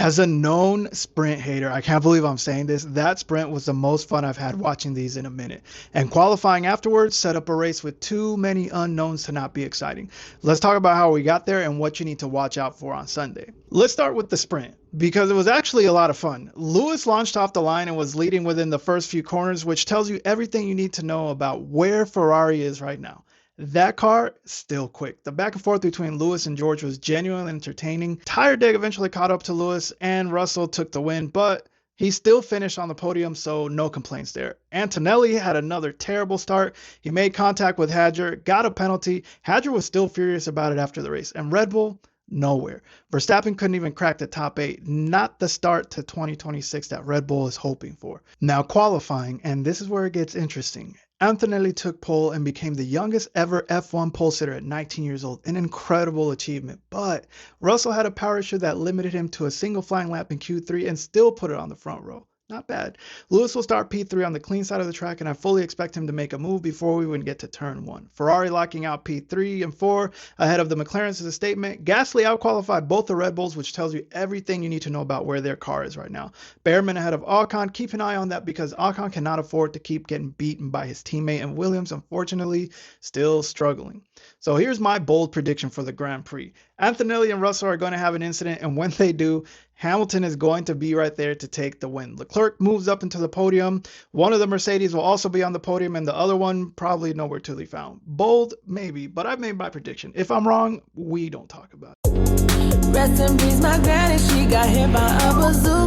As a known sprint hater, I can't believe I'm saying this. That sprint was the most fun I've had watching these in a minute. And qualifying afterwards set up a race with too many unknowns to not be exciting. Let's talk about how we got there and what you need to watch out for on Sunday. Let's start with the sprint because it was actually a lot of fun. Lewis launched off the line and was leading within the first few corners, which tells you everything you need to know about where Ferrari is right now. That car, still quick. The back and forth between Lewis and George was genuinely entertaining. Tire Dig eventually caught up to Lewis and Russell took the win, but he still finished on the podium, so no complaints there. Antonelli had another terrible start. He made contact with Hadjar, got a penalty. Hadjar was still furious about it after the race, and Red Bull, nowhere. Verstappen couldn't even crack the top 8. Not the start to 2026 that Red Bull is hoping for. Now qualifying, and this is where it gets interesting. Antonelli took pole and became the youngest ever F1 pole sitter at 19 years old, an incredible achievement. But Russell had a power issue that limited him to a single flying lap in Q3 and still put it on the front row. Not bad. Lewis will start P3 on the clean side of the track, and I fully expect him to make a move before we even get to turn 1. Ferrari locking out P3 and 4 ahead of the McLarens is a statement. Gasly outqualified both the Red Bulls, which tells you everything you need to know about where their car is right now. Behrman ahead of Ocon. Keep an eye on that because Ocon cannot afford to keep getting beaten by his teammate, and Williams, unfortunately, still struggling. So here's my bold prediction for the Grand Prix. Antonelli and Russell are going to have an incident, and when they do, Hamilton is going to be right there to take the win. Leclerc moves up into the podium. One of the Mercedes will also be on the podium, and the other one probably nowhere to be found. Bold, maybe, but I've made my prediction. If I'm wrong, we don't talk about it. Rest in peace, my granny, she got hit by a bazooka.